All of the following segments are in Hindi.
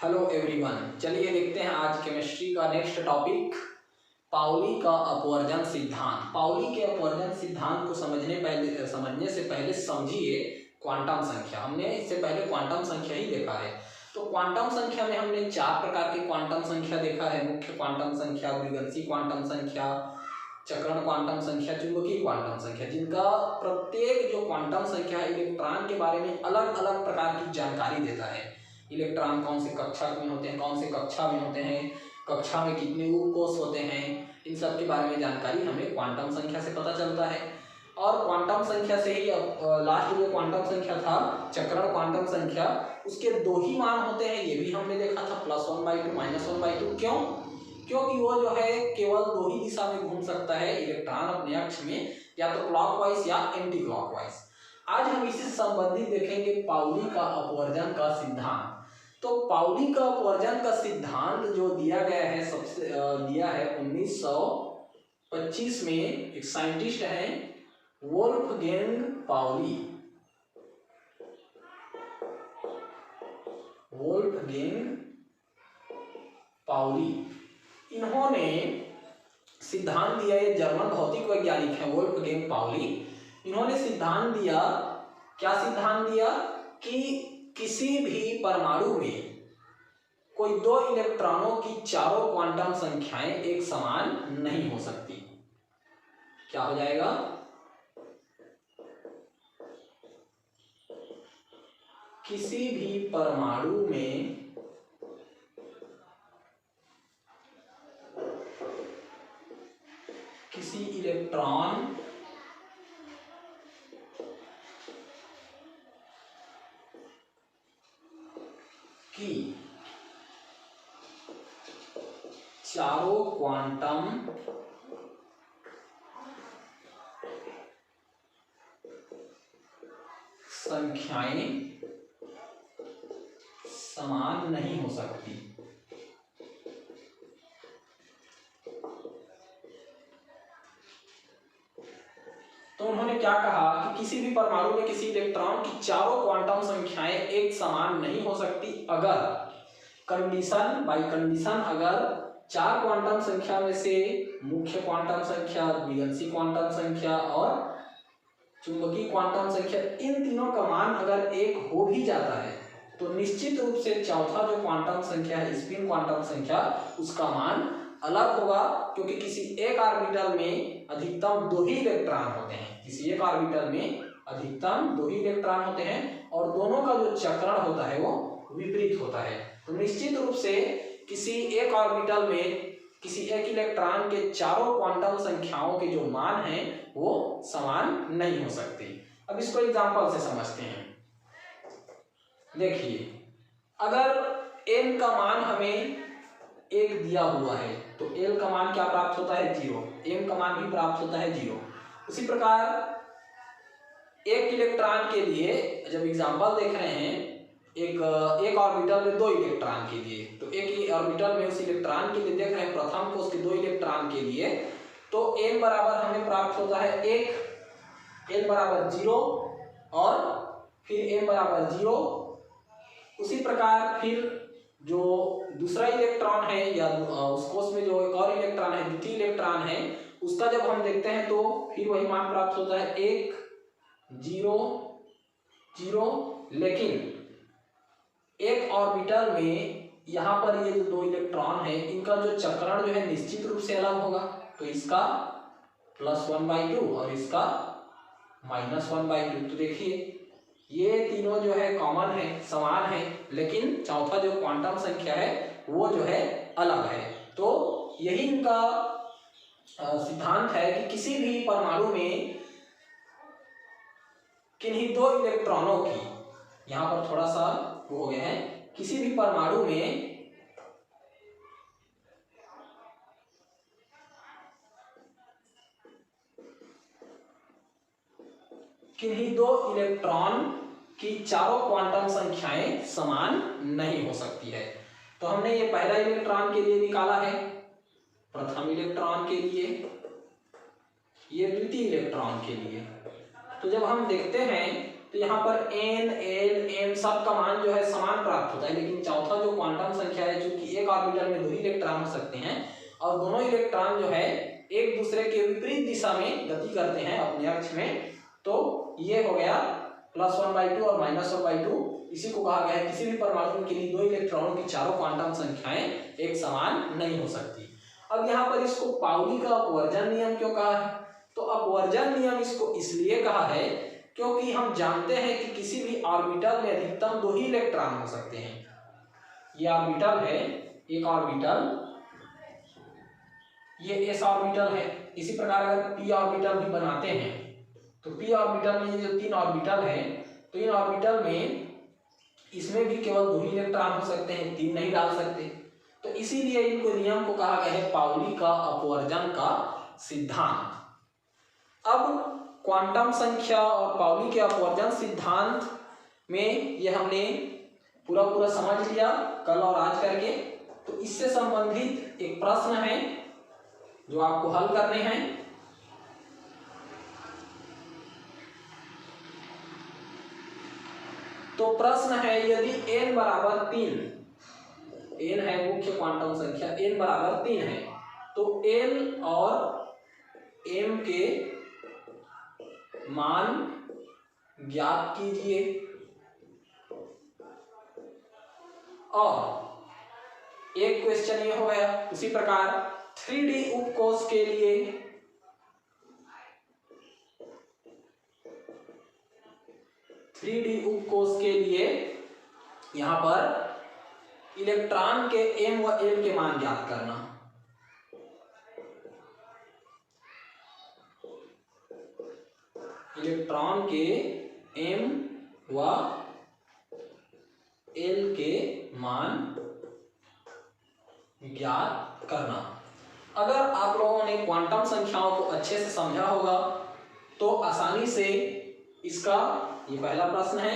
हेलो एवरीवन, चलिए देखते हैं आज केमिस्ट्री का नेक्स्ट टॉपिक, पाउली का अपवर्जन सिद्धांत। पाउली के अपवर्जन सिद्धांत को समझने से पहले समझिए क्वांटम संख्या। हमने इससे पहले क्वांटम संख्या ही देखा है। तो क्वांटम संख्या में हमने 4 प्रकार के क्वांटम संख्या देखा है। मुख्य क्वांटम संख्या, द्विगंशी क्वांटम संख्या, चक्रण क्वांटम संख्या, चुंबकीय क्वांटम संख्या, जिनका प्रत्येक जो क्वांटम संख्या है इलेक्ट्रॉन के बारे में अलग अलग प्रकार की जानकारी देता है। इलेक्ट्रॉन कौन से कक्षा में होते हैं, कौन से कक्षा में होते हैं, कक्षा में कितने उपकोष होते हैं, इन सब के बारे में जानकारी हमें क्वांटम संख्या से पता चलता है। और क्वांटम संख्या से ही लास्ट जो क्वांटम संख्या था चक्रण क्वांटम संख्या, उसके 2 ही मान होते हैं। ये भी हमने देखा था, +1/2 -1/2। क्यों? क्योंकि वो जो है केवल 2 ही दिशा में घूम सकता है इलेक्ट्रॉन अपने अक्ष में, या तो क्लॉकवाइज या एंटी क्लॉकवाइज। आज हम इसी से संबंधित देखेंगे पाउली का अपवर्जन का सिद्धांत। तो पाउली का अपवर्जन का सिद्धांत जो दिया गया है, सबसे दिया है 1925 में। एक साइंटिस्ट हैं वोल्फगैंग पाउली। वोल्फगैंग पाउली इन्होंने सिद्धांत दिया। ये जर्मन भौतिक वैज्ञानिक हैं वोल्फगैंग पाउली। इन्होंने सिद्धांत दिया, क्या सिद्धांत दिया कि किसी भी परमाणु में कोई 2 इलेक्ट्रॉनों की चारों क्वांटम संख्याएं एक समान नहीं हो सकती। क्या हो जाएगा? किसी भी परमाणु में किसी इलेक्ट्रॉन की चारों क्वांटम संख्याएं समान नहीं हो सकती। तो उन्होंने क्या कहा कि किसी भी परमाणु में किसी इलेक्ट्रॉन की चारों क्वांटम संख्याएं एक समान नहीं हो सकती अगर कंडीशन बाय कंडीशन, अगर 4 क्वांटम संख्या में से मुख्य क्वांटम संख्या, द्विगंशी क्वांटम संख्या और चुंबकीय क्वांटम संख्या, इन तीनों का मान अगर एक हो भी जाता है तो निश्चित रूप से चौथा जो क्वांटम संख्या है, स्पिन क्वांटम संख्या, उसका मान अलग होगा। क्योंकि किसी एक ऑर्बिटल में अधिकतम 2 ही इलेक्ट्रॉन होते हैं। किसी एक ऑर्बिटल में अधिकतम 2 ही इलेक्ट्रॉन होते हैं और दोनों का जो चक्रण होता है वो विपरीत होता है। तो निश्चित रूप से किसी एक ऑर्बिटल में किसी एक इलेक्ट्रॉन के चारों क्वांटम संख्याओं के जो मान हैं वो समान नहीं हो सकते। अब इसको एग्जांपल से समझते हैं। देखिए, अगर n का मान हमें 1 दिया हुआ है तो l का मान क्या प्राप्त होता है? 0। m का मान भी प्राप्त होता है 0। उसी प्रकार एक इलेक्ट्रॉन के लिए जब एग्जांपल देख रहे हैं, एक ऑर्बिटल में 2 इलेक्ट्रॉन के लिए, तो एक ऑर्बिटल में उस इलेक्ट्रॉन के लिए देख रहे हैं प्रथम कोष के 2 इलेक्ट्रॉन के लिए, तो n बराबर हमें प्राप्त होता है 1, n बराबर 0 और फिर m बराबर 0। उसी प्रकार फिर जो दूसरा इलेक्ट्रॉन है या उस कोष में जो एक और इलेक्ट्रॉन है, द्वितीय इलेक्ट्रॉन है, उसका जब हम देखते हैं तो फिर वही मान प्राप्त होता है 1, 0, 0। लेकिन एक ऑर्बिटल में यहाँ पर ये जो 2 इलेक्ट्रॉन है, इनका जो चक्रण जो है निश्चित रूप से अलग होगा। तो इसका +1/2 और इसका -1/2। तो देखिए ये तीनों जो है कॉमन है, समान है, लेकिन चौथा जो क्वांटम संख्या है वो जो है अलग है। तो यही इनका सिद्धांत है कि किसी भी परमाणु में किन्हीं 2 इलेक्ट्रॉनों की, यहाँ पर थोड़ा सा हो गया है, किसी भी परमाणु में किन्हीं 2 इलेक्ट्रॉन की चारों क्वांटम संख्याएं समान नहीं हो सकती है। तो हमने ये पहला इलेक्ट्रॉन के लिए निकाला है, प्रथम इलेक्ट्रॉन के लिए, ये द्वितीय इलेक्ट्रॉन के लिए। तो जब हम देखते हैं तो यहाँ पर n l m सब का मान जो है समान प्राप्त होता है, लेकिन चौथा जो क्वांटम संख्या है, चूंकि एक ऑर्बिटल में 2 इलेक्ट्रॉन हो सकते हैं और दोनों इलेक्ट्रॉन जो है एक दूसरे के विपरीत दिशा में गति करते हैं अपने अक्ष में, तो ये हो गया +1/2 और -1/2। इसी को कहा गया है किसी भी परमाणु के लिए 2 इलेक्ट्रॉनों की चारों क्वांटम संख्याएं एक समान नहीं हो सकती। अब यहाँ पर इसको पाउली का अपवर्जन नियम क्यों कहा है? तो अपवर्जन नियम इसको इसलिए कहा है क्योंकि हम जानते हैं कि किसी भी ऑर्बिटल में अधिकतम 2 ही इलेक्ट्रॉन हो सकते हैं। ये ऑर्बिटल है, एक ऑर्बिटल, ये s ऑर्बिटल है। इसी प्रकार अगर p ऑर्बिटल भी बनाते हैं तो p ऑर्बिटल में ये जो 3 ऑर्बिटल है, तो इन ऑर्बिटल में इसमें भी केवल 2 ही इलेक्ट्रॉन हो सकते हैं, 3 नहीं डाल सकते। तो इसीलिए इनको नियम को कहा गया है पाउली का अपवर्जन का सिद्धांत। अब क्वांटम संख्या और पाउली के अपवर्जन सिद्धांत में ये हमने पूरा समझ लिया कल और आज करके। तो इससे संबंधित एक प्रश्न है जो आपको हल करने हैं। तो प्रश्न है, यदि n बराबर 3, n है मुख्य क्वांटम संख्या, n बराबर 3 है, तो l और m के मान ज्ञात कीजिए। और एक क्वेश्चन ये हो गया। उसी प्रकार 3D उपकोष के लिए यहां पर इलेक्ट्रॉन के m व l के मान ज्ञात करना। इलेक्ट्रॉन के m व l के मान ज्ञात करना। अगर आप लोगों ने क्वांटम संख्याओं को अच्छे से समझा होगा तो आसानी से इसका, ये पहला प्रश्न है,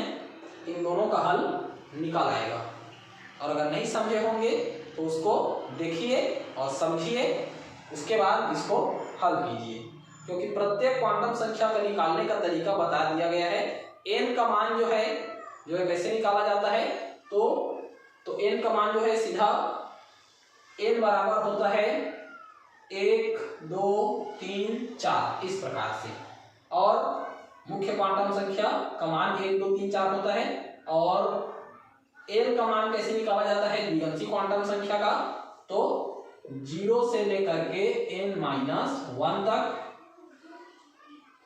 इन दोनों का हल निकाल आएगा। और अगर नहीं समझे होंगे तो उसको देखिए और समझिए, उसके बाद इसको हल कीजिए, क्योंकि प्रत्येक क्वांटम संख्या का निकालने का तरीका बता दिया गया है। n का मान जो है कैसे निकाला जाता है, तो n का मान जो है सीधा n बराबर होता है 1 2 3 4 इस प्रकार से। और मुख्य क्वांटम संख्या का मान 1 2 3 4 होता है। और l का मान कैसे निकाला जाता है द्विअंशी क्वांटम संख्या का, तो 0 से लेकर के n-1 तक।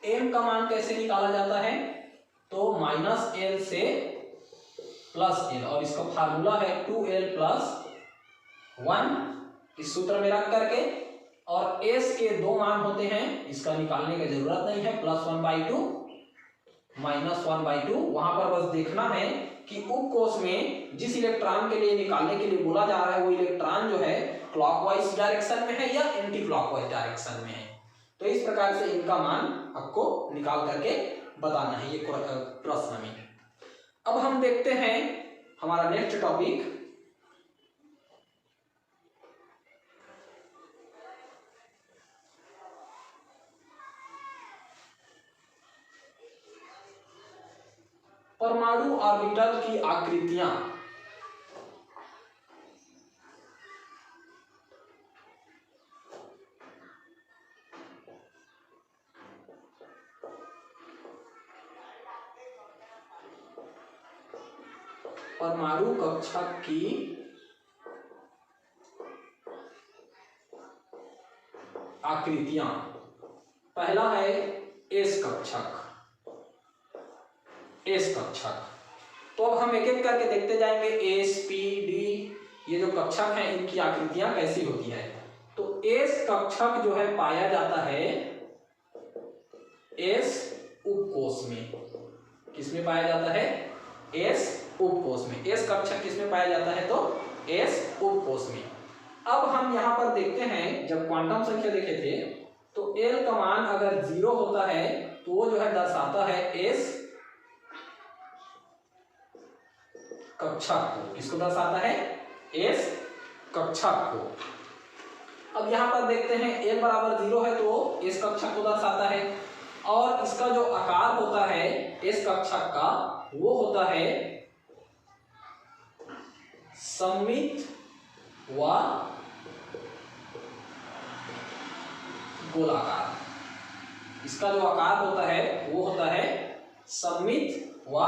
m का मान कैसे निकाला जाता है, तो -l से +l, और इसका फार्मूला है 2l + 1 इस सूत्र में रख करके। और s के 2 मान होते हैं, इसका निकालने की जरूरत नहीं है, +1/2 -1/2। वहां पर बस देखना है कि उपकोष में जिस इलेक्ट्रॉन के लिए निकालने के लिए बोला जा रहा है वो इलेक्ट्रॉन जो है क्लॉकवाइज डायरेक्शन में है या एंटी क्लॉकवाइज डायरेक्शन में है। तो इस प्रकार से इनका मान आपको निकाल करके बताना है ये प्रश्न में। अब हम देखते हैं हमारा नेक्स्ट टॉपिक, परमाणु ऑर्बिटल की आकृतियां। परमाणु कक्षक की आकृतियां। पहला है एस कक्षक। तो अब हम एक एक करके देखते जाएंगे एस पी डी, ये जो कक्षक हैं इनकी आकृतियां कैसी होती है। तो एस कक्षक जो है पाया जाता है एस उपकोष में। किसमें पाया जाता है, एस उपकोष में। एस कक्षक किसमें पाया जाता है, तो एस उपकोष में। अब हम यहां पर देखते हैं, जब क्वांटम संख्या देखे थे तो एल का मान अगर 0 होता है तो वो जो है दर्शाता है एस कक्षक को। किसको दर्शाता है, एस कक्षक को। अब यहां पर देखते हैं n बराबर 0 है तो एस कक्षक को दर्शाता है। और इसका जो आकार होता है इस कक्षक का वो होता है सममित व गोलाकार। इसका जो आकार होता है वो होता है सममित व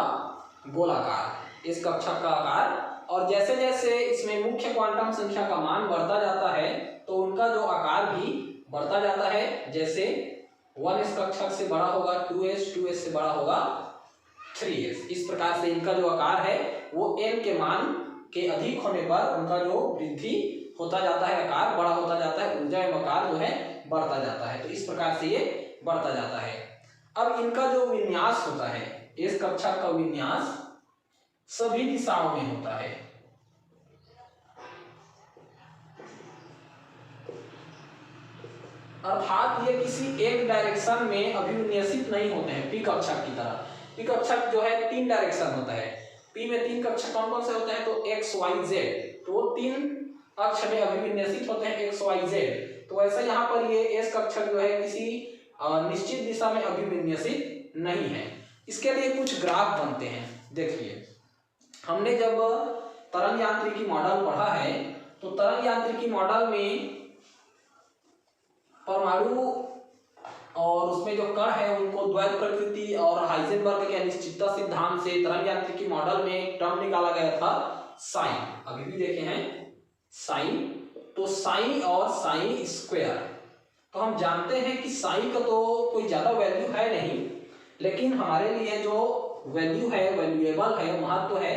गोलाकार, इस कक्षक का आकार। और जैसे जैसे इसमें मुख्य क्वांटम संख्या का मान बढ़ता जाता है तो उनका जो आकार भी बढ़ता जाता है। जैसे 1 इस कक्षक से बड़ा होगा 2s, 2s से बड़ा होगा 3s। इस प्रकार से इनका जो आकार है वो n के मान के अधिक होने पर उनका जो वृद्धि होता जाता है, आकार बड़ा होता जाता है, ऊर्जा एवं आकार जो है बढ़ता जाता है। तो इस प्रकार से ये बढ़ता जाता है। अब इनका जो विन्यास होता है, इस कक्षक का विन्यास सभी दिशाओं में होता है। अर्थात ये किसी एक डायरेक्शन में अभिविन्यसित नहीं होते हैं, पी कक्षक की तरह। पी कक्षक जो है 3 डायरेक्शन होता है। पी में 3 कक्षक कौन कौन से होते हैं? तो x y z, तो वो 3 अक्ष में अभिविन्यसित होते हैं, x y z। तो ऐसा यहाँ पर ये एस कक्षक जो है किसी निश्चित दिशा में अभिविन्यसित नहीं है। इसके लिए कुछ ग्राफ बनते हैं। देखिए, हमने जब तरंग यांत्रिकी मॉडल पढ़ा है तो तरंग यांत्रिकी मॉडल में परमाणु और उसमें जो कण है उनको द्वैत प्रकृति और हाइजेनबर्ग के अनिश्चितता सिद्धांत से तरंग यांत्रिकी मॉडल में एक टर्म निकाला गया था साइन। अभी भी देखे हैं साइन। तो साइन और साइन स्क्वायर, तो हम जानते हैं कि साइन का तो कोई ज्यादा वैल्यू है नहीं, लेकिन हमारे लिए जो वैल्यू है, वैल्यूएबल है, महत्व है,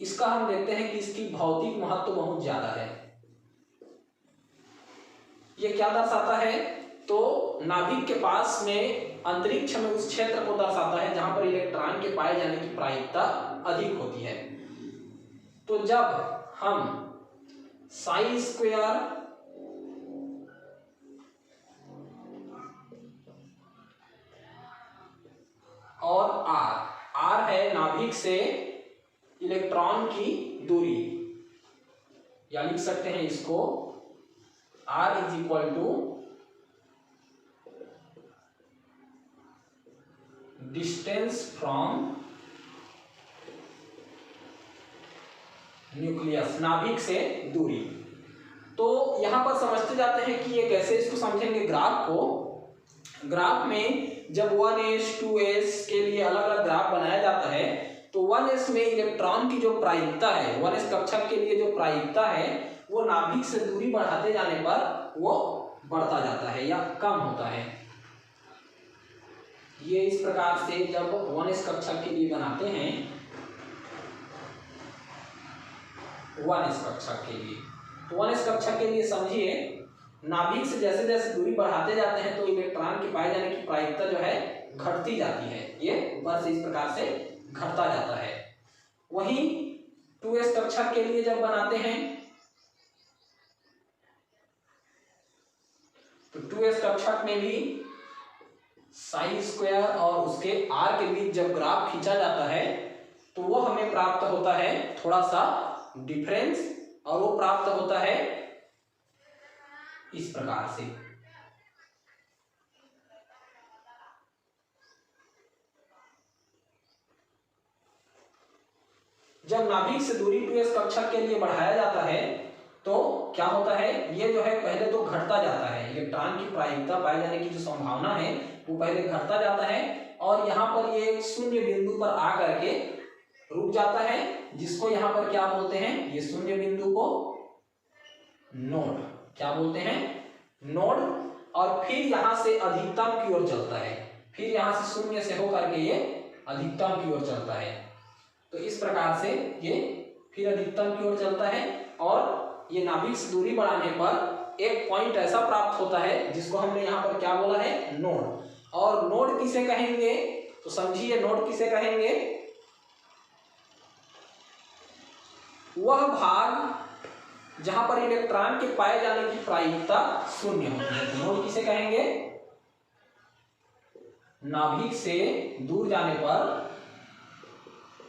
इसका हम देखते हैं कि इसकी भौतिक महत्व बहुत ज्यादा है। ये क्या दर्शाता है? तो नाभिक के पास में अंतरिक्ष में उस क्षेत्र को दर्शाता है जहां पर इलेक्ट्रॉन के पाए जाने की प्रायिकता अधिक होती है। तो जब हम साई स्क्वायर और आर है नाभिक से इलेक्ट्रॉन की दूरी, या लिख सकते हैं इसको R is equal to distance from nucleus, नाभिक से दूरी। तो यहां पर समझते जाते हैं कि ये कैसे, इसको समझेंगे ग्राफ को। ग्राफ में जब 1s 2s के लिए अलग अलग ग्राफ बनाया जाता है तो 1s में इलेक्ट्रॉन की जो प्रायिकता है, 1s कक्षक के लिए जो प्रायिकता है वो नाभिक से दूरी बढ़ाते जाने पर वो बढ़ता जाता है या कम होता है। ये इस प्रकार से जब 1s कक्षक के लिए बनाते हैं, 1s कक्षक के लिए, तो 1s कक्षक के लिए समझिए नाभिक से जैसे जैसे दूरी बढ़ाते जाते हैं तो इलेक्ट्रॉन के पाए जाने की प्रायिकता जो है घटती जाती है। ये ऊपर से इस प्रकार से घटता जाता है। वहीं 2s कक्षक के लिए जब बनाते हैं तो 2s कक्षक में भी साई स्क्वायर और उसके r के बीच जब ग्राफ खींचा जाता है तो वो हमें प्राप्त होता है थोड़ा सा डिफरेंस, और वो प्राप्त होता है इस प्रकार से। जब नाभिक से दूरी 2s कक्षक के लिए बढ़ाया जाता है तो क्या होता है, ये जो है पहले तो घटता जाता है, इलेक्ट्रॉन की प्रायिकता पाए जाने की जो संभावना है वो पहले घटता जाता है और यहाँ पर ये शून्य बिंदु पर आकर के रुक जाता है, जिसको यहाँ पर क्या बोलते हैं, ये शून्य बिंदु को नोड, क्या बोलते हैं, नोड। और फिर यहाँ से अधिकतम की ओर चलता है, फिर यहाँ से शून्य से होकर के ये अधिकतम की ओर चलता है। तो इस प्रकार से ये फिर अधिकतम की ओर चलता है और ये नाभिक से दूरी बढ़ाने पर एक पॉइंट ऐसा प्राप्त होता है जिसको हमने यहाँ पर क्या बोला है, नोड। और नोड किसे कहेंगे, तो समझिए नोड किसे कहेंगे, वह भाग जहां पर इलेक्ट्रॉन के पाए जाने की प्रायिकता शून्य होती है। तो नोड किसे कहेंगे, नाभिक से दूर जाने पर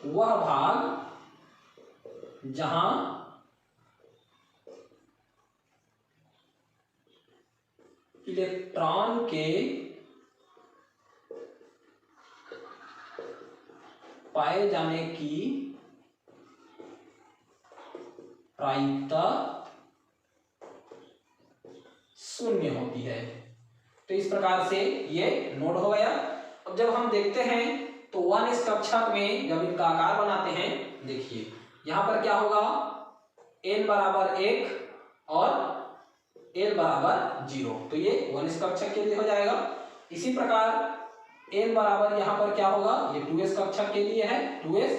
वह भाग जहां इलेक्ट्रॉन के पाए जाने की प्रायिकता शून्य होती है। तो इस प्रकार से ये नोड हो गया। अब जब हम देखते हैं तो 1s कक्षक में जब इनका आकार बनाते हैं, देखिए यहां पर क्या होगा, n बराबर 1 और l बराबर 0, तो ये 1s कक्षक के लिए हो जाएगा। इसी प्रकार n बराबर यहाँ पर क्या होगा, ये 2s कक्षक के लिए है 2s,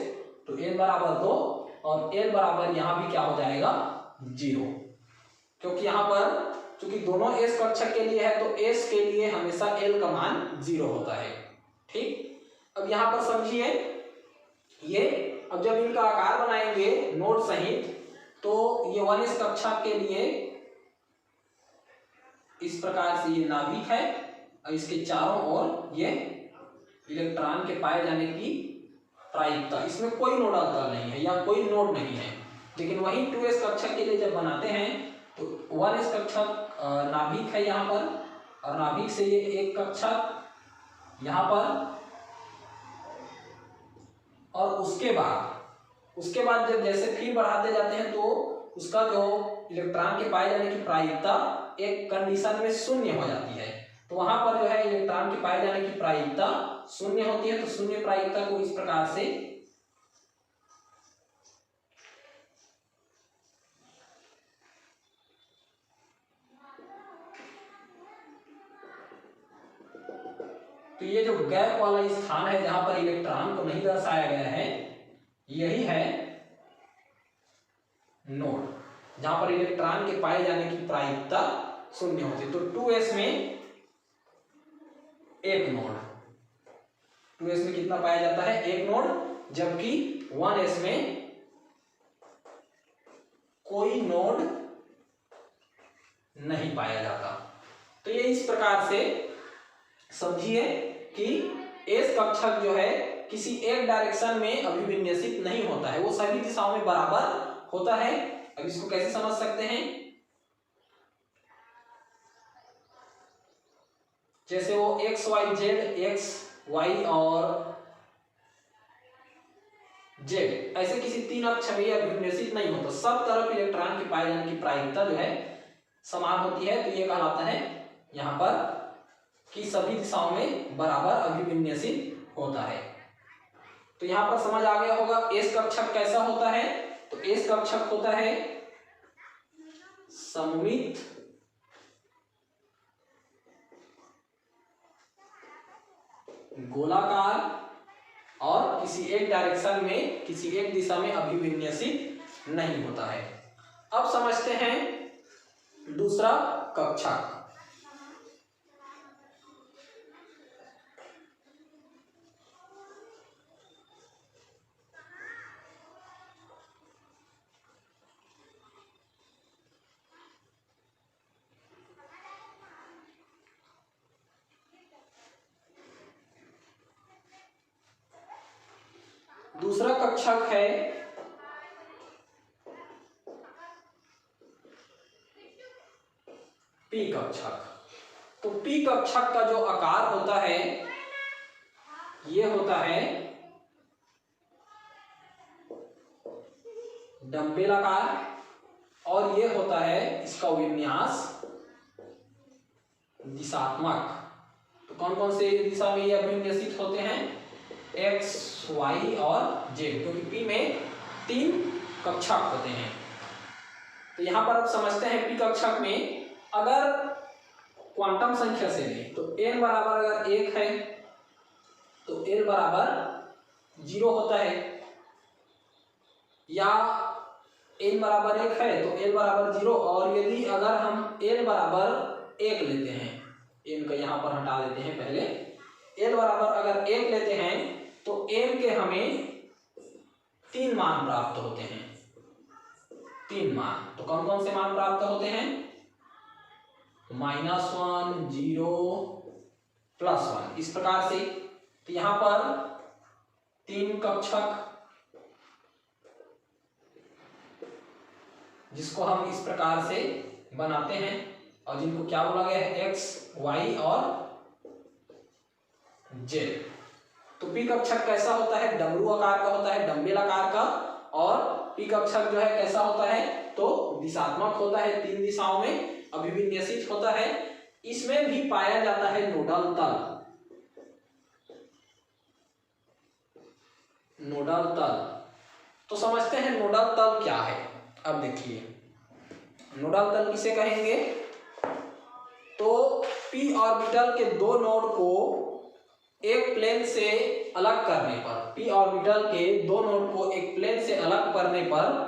तो n बराबर 2 और l बराबर यहाँ भी क्या हो जाएगा 0, क्योंकि यहाँ पर चूंकि दोनों s कक्षक के लिए है तो s के लिए हमेशा l का मान 0 होता है। ठीक, अब यहाँ पर समझिए ये, अब जब इनका आकार बनाएंगे नोड सहित तो ये 1s कक्षक के लिए इस प्रकार से ये नाभिक है और इसके चारों ओर ये इलेक्ट्रॉन के पाए जाने की प्रायिकता, इसमें कोई नोड अंतर नहीं है या कोई नोड नहीं है। लेकिन वही 2s कक्षक के लिए जब बनाते हैं तो 1s कक्षक नाभिक है यहाँ पर, और नाभिक से ये एक कक्षक यहाँ पर, और उसके बाद जब जैसे फिर बढ़ाते जाते हैं तो उसका जो इलेक्ट्रॉन के पाए जाने की प्रायिकता एक कंडीशन में शून्य हो जाती है। तो वहां पर जो है इलेक्ट्रॉन के पाए जाने की प्रायिकता शून्य होती है। तो शून्य प्रायिकता को इस प्रकार से तो ये जो गैप वाला स्थान है जहां पर इलेक्ट्रॉन को नहीं दर्शाया गया है, यही है नोड, जहां पर इलेक्ट्रॉन के पाए जाने की प्रायिकता शून्य होती है। तो 2s में एक नोड, 2s में कितना पाया जाता है, एक नोड, जबकि 1s में कोई नोड नहीं पाया जाता। तो ये इस प्रकार से समझिए कि s कक्षक जो है किसी एक डायरेक्शन में अभिविन्यसित नहीं होता है, वो सभी दिशाओं में बराबर होता है। अब इसको कैसे समझ सकते हैं, जैसे वो x y z, x y और z ऐसे किसी तीन अक्ष में अभिविन्यसित नहीं होता, सब तरफ इलेक्ट्रॉन के पाए जाने की प्रायिकता जो है समान होती है। तो ये कहलाता है यहाँ पर कि सभी दिशाओं में बराबर अभिविन्यसित होता है। तो यहाँ पर समझ आ गया होगा s कक्षक कैसा होता है। तो s कक्षक होता है सममित गोलाकार और किसी एक डायरेक्शन में, किसी एक दिशा में अभिविन्यसित नहीं होता है। अब समझते हैं दूसरा कक्षक। दूसरा कक्षक है पी कक्षक। तो पी कक्षक का जो आकार होता है ये होता है डंबेल आकार, और ये होता है इसका विन्यास दिशात्मक। तो कौन कौन से दिशा में ये अभिविन्यसित होते हैं, x, y और z, क्योंकि p में 3 कक्षक होते हैं। तो यहाँ पर अब समझते हैं p कक्षक में अगर क्वांटम संख्या से लें तो n बराबर अगर 1 है तो l बराबर 0 होता है, या n बराबर 1 है तो l बराबर 0, और यदि अगर हम l बराबर 1 लेते हैं, n का यहाँ पर हटा देते हैं पहले, l बराबर अगर 1 लेते हैं तो n के हमें 3 मान प्राप्त होते हैं, 3 मान। तो कौन कौन से मान प्राप्त होते हैं, -1, 0, +1, इस प्रकार से। तो यहाँ पर 3 कक्षक जिसको हम इस प्रकार से बनाते हैं और जिनको क्या बोला गया है, x, y और z। तो पी कक्षक कैसा होता है, डमरू आकार का होता है, डंबेल आकार का। और पी कक्षक जो है कैसा होता है, तो दिशात्मक होता है, 3 दिशाओं में अभिविन्यसित होता है। इसमें भी पाया जाता है नोडल तल। नोडल तल तो समझते हैं नोडल तल क्या है। अब देखिए नोडल तल किसे कहेंगे, तो पी ऑर्बिटल के 2 नोड को एक प्लेन से अलग करने पर, पी ऑर्बिटल के 2 नोड को एक प्लेन से अलग करने पर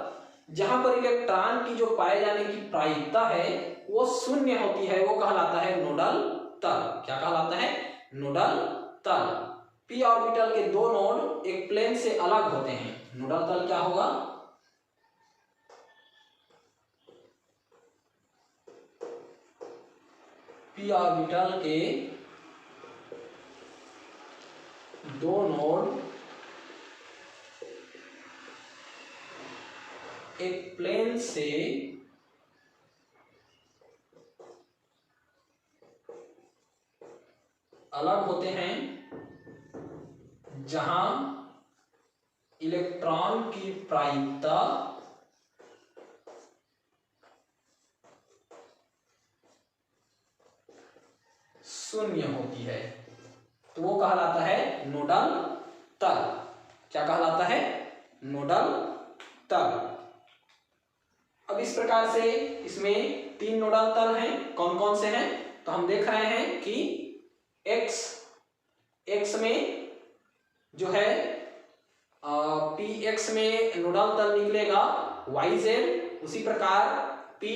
जहां पर इलेक्ट्रॉन की जो पाए जाने की प्रायिकता है वो शून्य होती है, वो कहलाता है नोडल तल। क्या कहलाता है, नोडल तल। पी ऑर्बिटल के 2 नोड एक प्लेन से अलग होते हैं, नोडल तल क्या होगा, पी ऑर्बिटल के 2 नोड एक प्लेन से अलग होते हैं जहां इलेक्ट्रॉन की प्रायिकता शून्य होती है, तो वो कहलाता है नोडल तल। क्या कहलाता है, नोडल तल। अब इस प्रकार से इसमें 3 नोडल तल हैं। कौन कौन से हैं, तो हम देख रहे हैं कि एक्स में जो है पी एक्स में नोडल तल निकलेगा वाई जेड, उसी प्रकार पी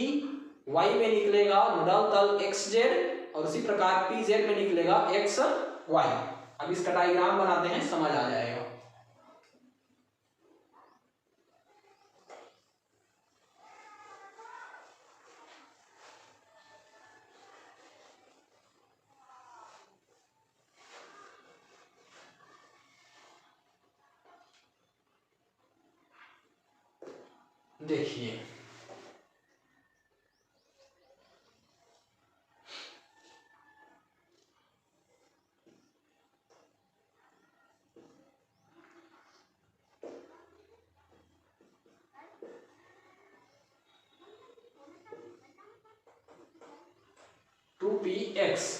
वाई में निकलेगा नोडल तल एक्स जेड, और उसी प्रकार पी जेड में निकलेगा एक्स वाई। अब इसका डायग्राम बनाते हैं, समझ आ जाएगा। देखिए टू पी एक्स,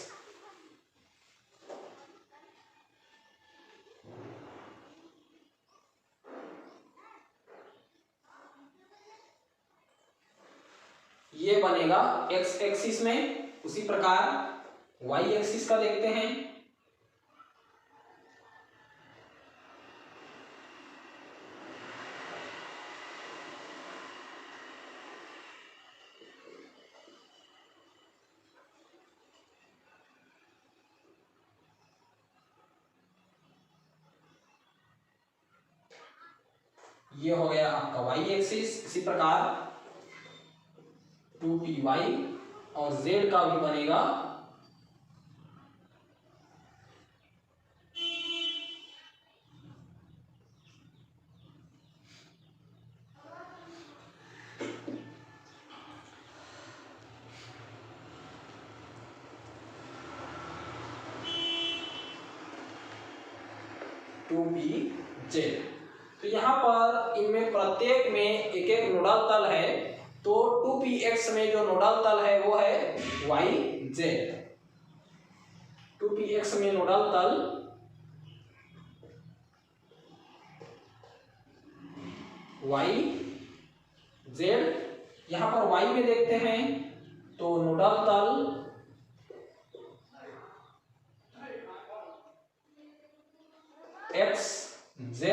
ये बनेगा एक्स एक्सिस में। उसी प्रकार वाई एक्सिस का देखते हैं, ये हो गया आपका वाई एक्सिस। इसी प्रकार 2py और z का भी बनेगा टू पी जेड। तो यहाँ पर इनमें प्रत्येक में एक एक नोडल तल है। तो 2px में जो नोडल तल है वो है yz। 2px में नोडल तल yz। यहाँ पर y में देखते हैं तो नोडल तल xz,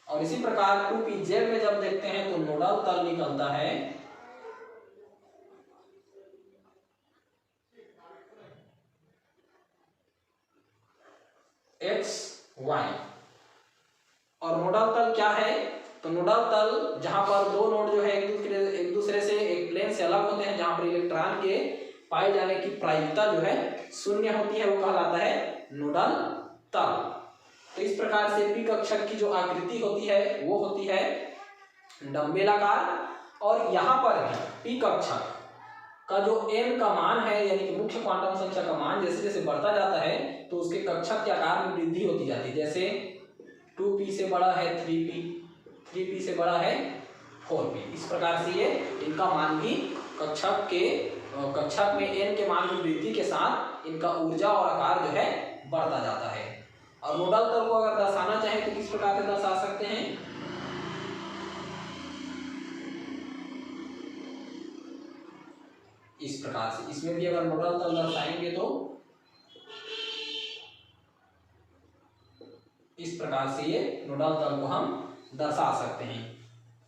और इसी प्रकार 2pz में जब देखते हैं तो नोडल तल निकलता है xy। और नोडल तल क्या है, तो नोडल तल जहां पर 2 नोड जो है एक दूसरे से एक प्लेन से अलग होते हैं, जहां पर इलेक्ट्रॉन के पाए जाने की प्रायिकता जो है शून्य होती है, वो कहलाता है नोडल तल। तो इस प्रकार से पी कक्षक की जो आकृति होती है वो होती है डंबेलाकार। और यहाँ पर पी कक्षक का जो n का मान है, यानी कि मुख्य क्वांटम संख्या का मान जैसे जैसे बढ़ता जाता है तो उसके कक्षक के आकार में वृद्धि होती जाती है। जैसे 2p से बड़ा है 3p, 3p से बड़ा है 4p। इस प्रकार से ये इनका मान भी कक्षक में n के मान में वृद्धि के साथ इनका ऊर्जा और आकार जो है बढ़ता जाता है। और नोडल तल को अगर दर्शाना चाहे तो किस प्रकार से दर्शा सकते हैं? इस प्रकार से। इसमें भी अगर नोडल तल दर्शाएंगे तो इस प्रकार से ये नोडल तल को हम दर्शा सकते हैं।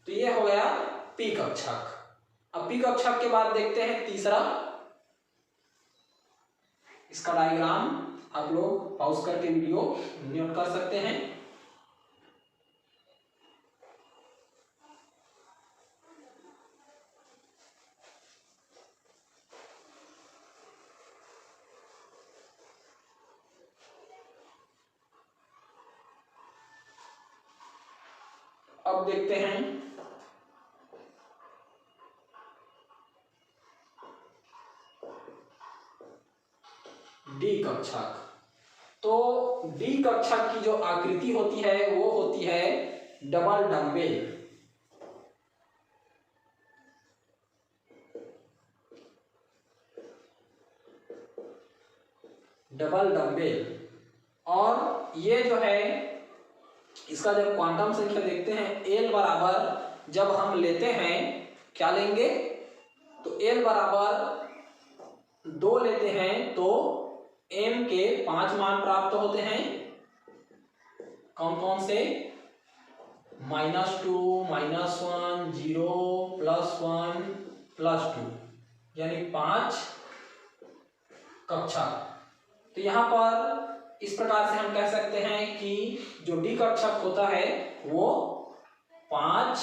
तो ये हो गया पी कक्षक। अब पी कक्षक के बाद देखते हैं तीसरा। इसका डायग्राम आप लोग पॉज करके वीडियो नोट कर सकते हैं। अब देखते हैं डी कक्षक। तो डी कक्षक की जो आकृति होती है वो होती है डबल डंबेल। Double dumbbell. और ये जो है इसका जब क्वांटम संख्या देखते हैं एल बराबर जब हम लेते हैं, क्या लेंगे तो एल बराबर 2 लेते हैं तो m के 5 मान प्राप्त होते हैं। कौन कौन से? -2, -1, 0, +1, +2, यानी 5 कक्षक। तो यहाँ पर इस प्रकार से हम कह सकते हैं कि जो डी कक्षक होता है वो 5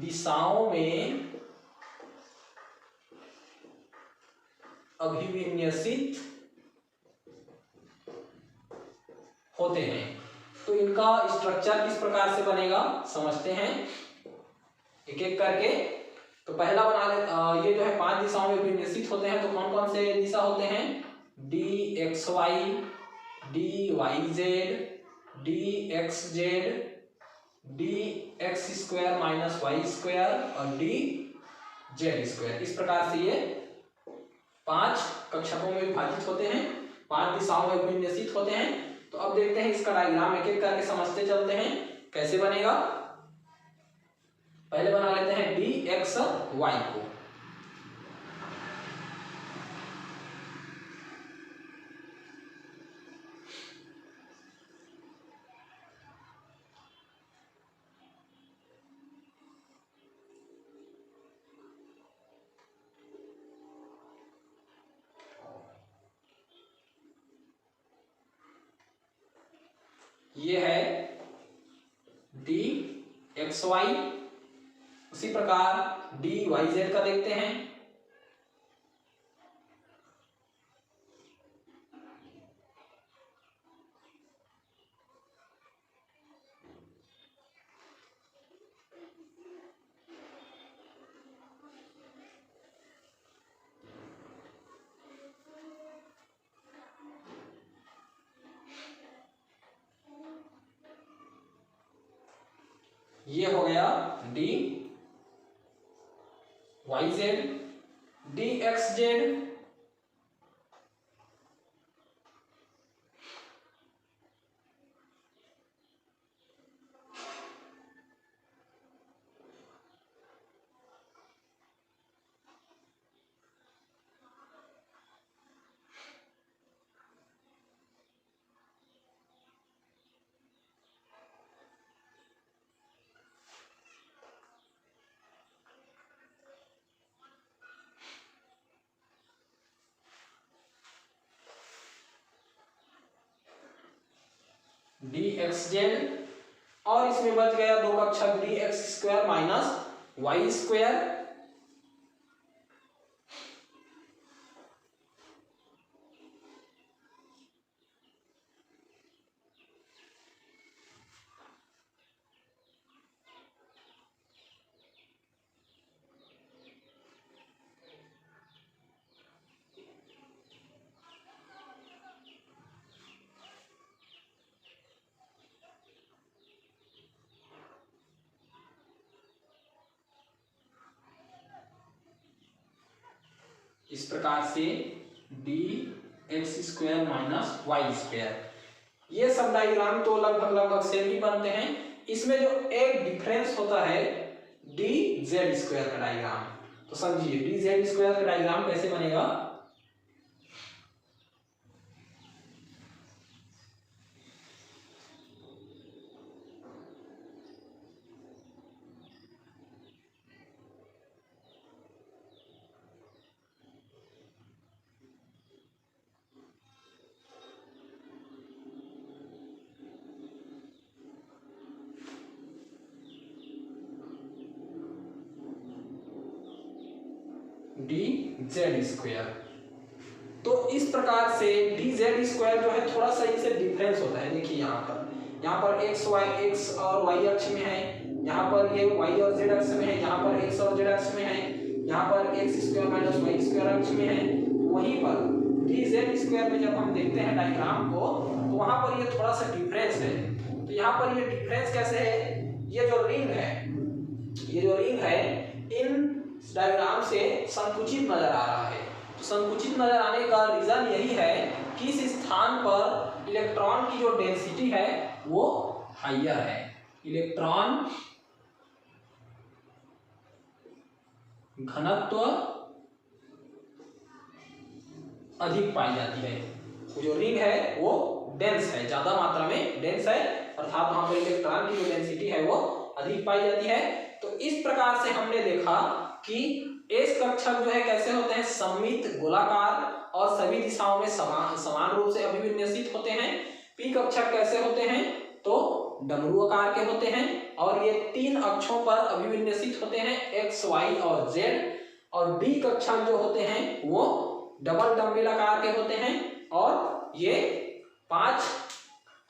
दिशाओं में अभिविन्यसित होते हैं। तो इनका स्ट्रक्चर किस प्रकार से बनेगा समझते हैं एक एक करके। तो पहला बना ले, ये जो है 5 दिशाओं में विन्यसित होते हैं। तो कौन कौन से दिशा होते हैं? DXY, DYZ, DXZ, DX² -Y² और DZ²। इस प्रकार से ये 5 कक्षकों में विभाजित होते हैं, 5 दिशाओं में विन्यसित होते हैं। तो अब देखते हैं इसका डायग्राम एक एक करके समझते चलते हैं कैसे बनेगा। पहले बना लेते हैं DXY को। ये है DXY। उसी प्रकार DYZ का देखते हैं। ये हो गया DYZ। DXZ DXZ और इसमें बच गया 2 कक्षक DX² -Y²। इस प्रकार से dx² माइनस y²। ये सब डायग्राम तो लगभग सेम ही बनते हैं। इसमें जो एक डिफरेंस होता है dz² का डायग्राम, तो समझिए dz² का डायग्राम कैसे बनेगा। dz²। तो इस प्रकार से dz² जो है थोड़ा सा इनसे डिफरेंस होता है। देखिए यहाँ पर x और y अक्ष में है, यहाँ पर ये y और z अक्ष में है, यहाँ पर x और z अक्ष में है, यहाँ पर x² माइनस y² अक्ष में है। वहीं पर dz² में जब हम देखते हैं डायग्राम को, तो वहां पर ये थोड़ा सा डिफरेंस है। तो यहाँ पर ये डिफरेंस कैसे है, ये जो रिंग है इन डायग्राम से संकुचित नजर आ रहा है। तो संकुचित नजर आने का रीजन यही है कि इस स्थान पर इलेक्ट्रॉन की जो डेंसिटी है वो हायर है, इलेक्ट्रॉन घनत्व अधिक पाई जाती है। जो रिंग है वो डेंस है, ज्यादा मात्रा में डेंस है, अर्थात वहां पर इलेक्ट्रॉन की जो डेंसिटी है वो अधिक पाई जाती है। तो इस प्रकार से हमने देखा कि एस कक्षक जो है कैसे होते हैं, सममित गोलाकार और सभी दिशाओं में समान रूप से अभिविन्यसित होते हैं। पी कक्षक कैसे होते हैं, तो डमरू आकार के होते हैं और ये 3 अक्षों पर अभिविन्यसित होते हैं, एक्स, वाई और जेड। और डी कक्षक जो होते हैं वो डबल डम्बल आकार के होते हैं और ये 5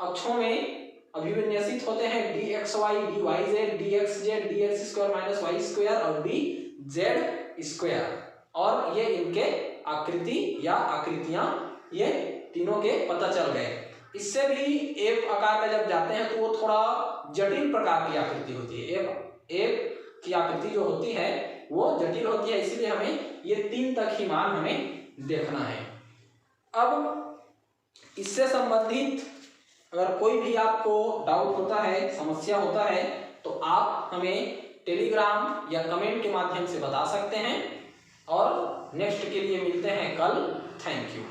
अक्षों में अभिविन्यसित होते हैं, dxy, dyz, dxz, dx² minus y² और dz²। और ये इनके आकृति या आकृतियां ये तीनों के पता चल गए। इससे भी एक आकार का जब जाते हैं तो वो थोड़ा जटिल प्रकार की आकृति होती है। एक की आकृति जो होती है वो जटिल होती है, इसलिए हमें ये 3 तक ही मान हमें देखना है। अब इससे संबंधित अगर कोई भी आपको डाउट होता है, समस्या होता है, तो आप हमें टेलीग्राम या कमेंट के माध्यम से बता सकते हैं। और नेक्स्ट के लिए मिलते हैं कल। Thank you.